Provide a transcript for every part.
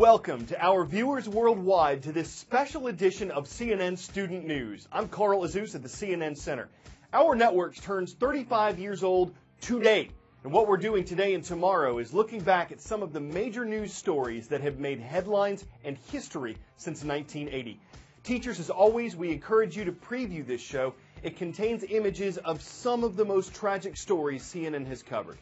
Welcome to our viewers worldwide to this special edition of CNN Student News. I'm Carl Azus at the CNN Center. Our network turns 35 years old today. And what we're doing today and tomorrow is looking back at some of the major news stories that have made headlines and history since 1980. Teachers, as always, we encourage you to preview this show. It contains images of some of the most tragic stories CNN has covered.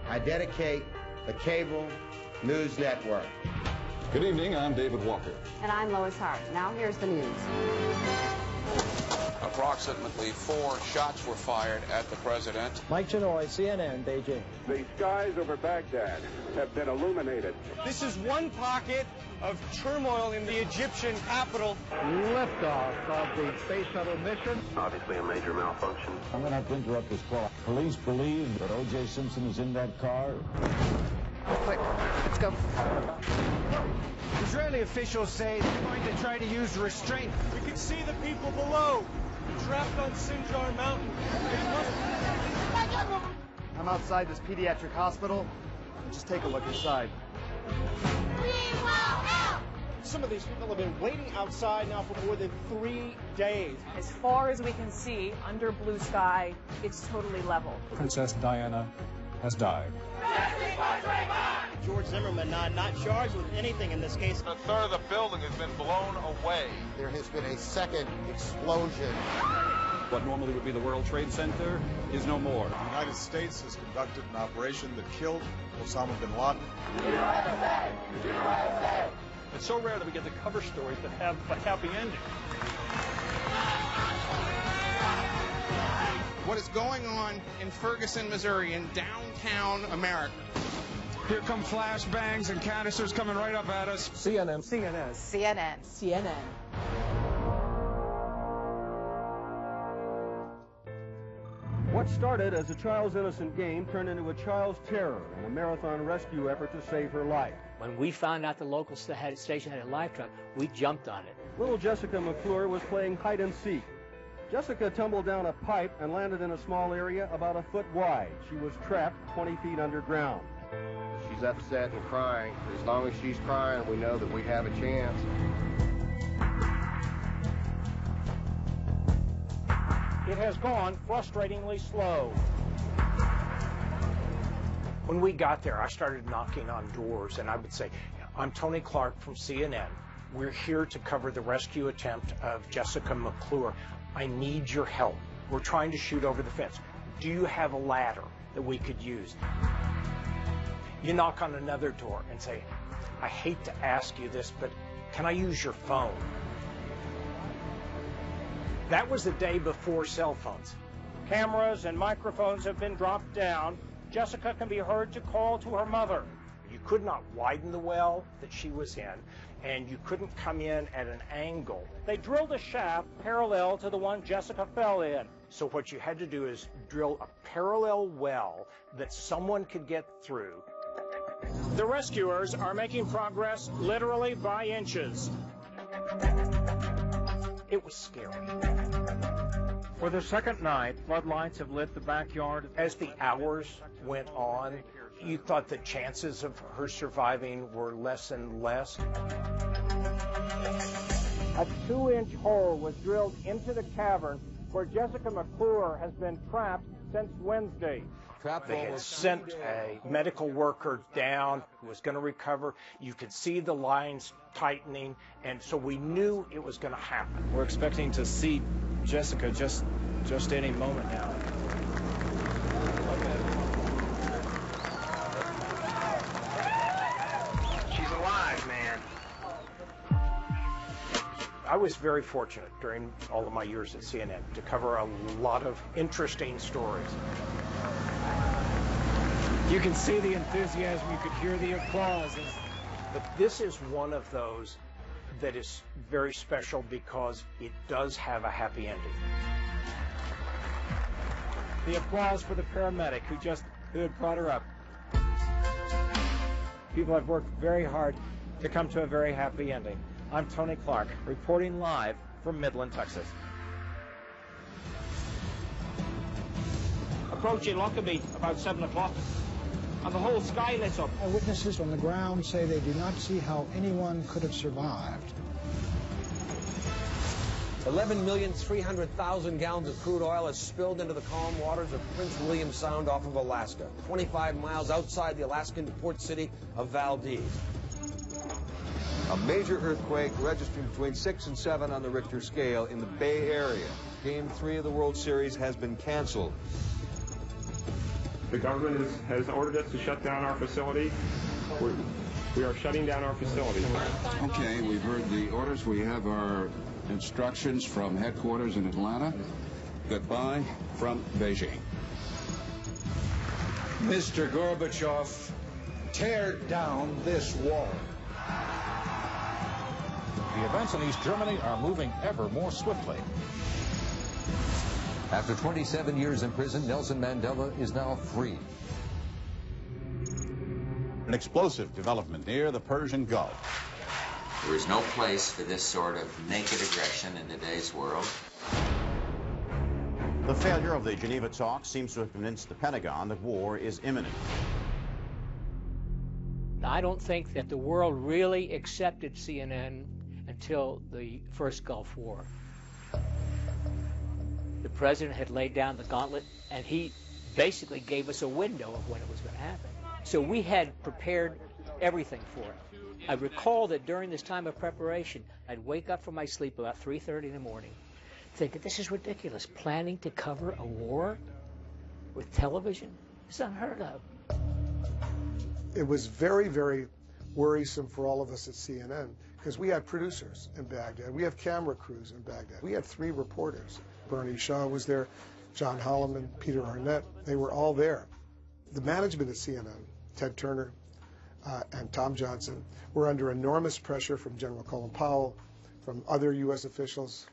I dedicate the cable news network. Good evening, I'm David Walker. And I'm Lois Hart. Now here's the news. Approximately 4 shots were fired at the president. Mike Chinoy, CNN, Beijing. The skies over Baghdad have been illuminated. This is one pocket of turmoil in the Egyptian capital. Liftoff of the space shuttle mission. Obviously a major malfunction. I'm going to have to interrupt this call. Police believe that O.J. Simpson is in that car. Quick, let's go. Israeli officials say they're going to try to use restraint. We can see the people below, trapped on Sinjar Mountain. I'm outside this pediatric hospital. Just take a look inside. We will help! Some of these people have been waiting outside now for more than 3 days. As far as we can see, under blue sky, it's totally level. Princess Diana has died. George Zimmerman not charged with anything in this case. A third of the building has been blown away. There has been a second explosion. What normally would be the World Trade Center is no more. The United States has conducted an operation that killed Osama bin Laden. It's so rare that we get to cover stories that have a happy ending. What is going on in Ferguson, Missouri, in downtown America? Here come flashbangs and canisters coming right up at us. CNN. CNN. CNN. CNN. What started as a child's innocent game turned into a child's terror and a marathon rescue effort to save her life. When we found out the local station had a live truck, we jumped on it. Little Jessica McClure was playing hide and seek. Jessica tumbled down a pipe and landed in a small area about a foot wide. She was trapped 20 feet underground. She's upset and crying. As long as she's crying, we know that we have a chance. It has gone frustratingly slow. When we got there, I started knocking on doors, and I would say, I'm Tony Clark from CNN. We're here to cover the rescue attempt of Jessica McClure. I need your help. We're trying to shoot over the fence. Do you have a ladder that we could use? You knock on another door and say, I hate to ask you this, but can I use your phone? That was the day before cell phones. Cameras and microphones have been dropped down. Jessica can be heard to call to her mother. You could not widen the well that she was in, and you couldn't come in at an angle. They drilled a shaft parallel to the one Jessica fell in. So what you had to do is drill a parallel well that someone could get through. The rescuers are making progress literally by inches. It was scary. For the second night, floodlights have lit the backyard. As the hours went on, you thought the chances of her surviving were less and less. A 2-inch hole was drilled into the cavern where Jessica McClure has been trapped since Wednesday. They had sent a medical worker down who was going to recover. You could see the lines tightening, and so we knew it was going to happen. We're expecting to see Jessica just any moment now. She's alive, man. I was very fortunate during all of my years at CNN to cover a lot of interesting stories. You can see the enthusiasm, you could hear the applause. But this is one of those that is very special because it does have a happy ending. The applause for the paramedic who had brought her up. People have worked very hard to come to a very happy ending. I'm Tony Clark, reporting live from Midland, Texas. Approaching Lockerbie about 7 o'clock. and the whole sky lit up. Witnesses on the ground say they do not see how anyone could have survived. 11,300,000 gallons of crude oil has spilled into the calm waters of Prince William Sound off of Alaska, 25 miles outside the Alaskan port city of Valdez. A major earthquake registered between 6 and 7 on the Richter scale in the Bay Area. Game 3 of the World Series has been canceled. The government has ordered us to shut down our facility. We are shutting down our facility. Okay, we've heard the orders. We have our instructions from headquarters in Atlanta. Goodbye from Beijing. Mr. Gorbachev, tear down this wall. The events in East Germany are moving ever more swiftly. After 27 years in prison, Nelson Mandela is now free. An explosive development near the Persian Gulf. There is no place for this sort of naked aggression in today's world. The failure of the Geneva talks seems to have convinced the Pentagon that war is imminent. I don't think that the world really accepted CNN until the first Gulf War. The president had laid down the gauntlet, and he basically gave us a window of when it was going to happen. So we had prepared everything for it. I recall that during this time of preparation, I'd wake up from my sleep about 3:30 in the morning, thinking, this is ridiculous, planning to cover a war with television? It's unheard of. It was very, very worrisome for all of us at CNN, because we had producers in Baghdad. We have camera crews in Baghdad. We had 3 reporters. Bernie Shaw was there, John Holloman, Peter Arnett. They were all there. The management at CNN, Ted Turner and Tom Johnson, were under enormous pressure from General Colin Powell, from other U.S. officials,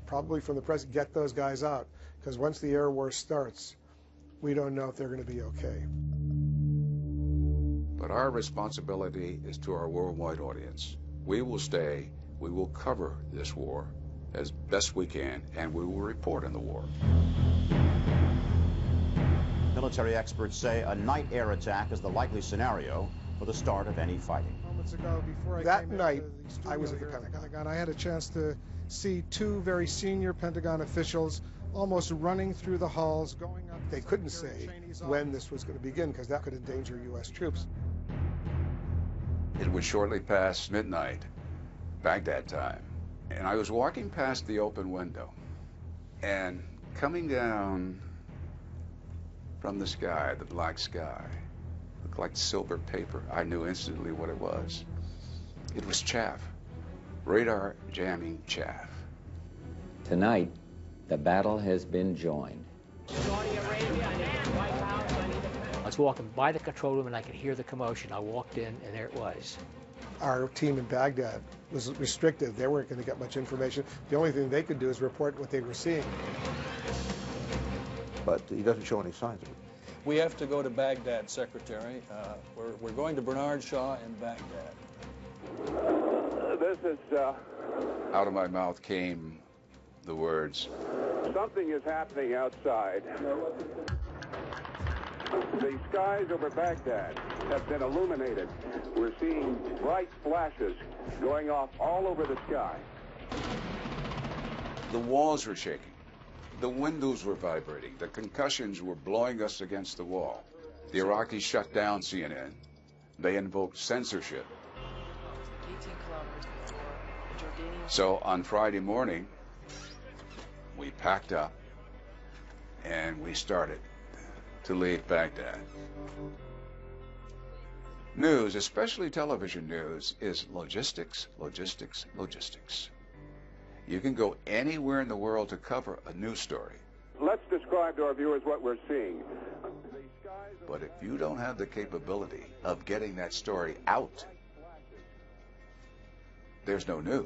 probably from the president. Get those guys out, because once the air war starts, we don't know if they're going to be okay. But our responsibility is to our worldwide audience. We will stay, we will cover this war as best we can, and we will report on the war. Military experts say a night air attack is the likely scenario for the start of any fighting. Moments ago, before that night, I was at the Pentagon. I had a chance to see 2 very senior Pentagon officials almost running through the halls, going up. They couldn't say when this was going to begin, because that could endanger U.S. troops. It was shortly past midnight, Baghdad time, and I was walking past the open window, and coming down from the sky, the black sky, looked like silver paper. I knew instantly what it was. It was chaff, radar jamming chaff. Tonight, the battle has been joined. I was walking by the control room and I could hear the commotion. I walked in and there it was. Our team in Baghdad was restricted. They weren't going to get much information. The only thing they could do is report what they were seeing. But he doesn't show any signs of it. We have to go to Baghdad, Secretary. We're going to Bernard Shaw in Baghdad. This is... Out of my mouth came the words, something is happening outside. The skies over Baghdad have been illuminated. We're seeing bright flashes going off all over the sky. The walls were shaking. The windows were vibrating. The concussions were blowing us against the wall. The Iraqis shut down CNN. They invoked censorship. 18 kilometers before Jordanian. So on Friday morning, we packed up and we started to leave Baghdad. News, especially television news, is logistics, logistics, logistics. You can go anywhere in the world to cover a news story. Let's describe to our viewers what we're seeing. But if you don't have the capability of getting that story out, there's no news.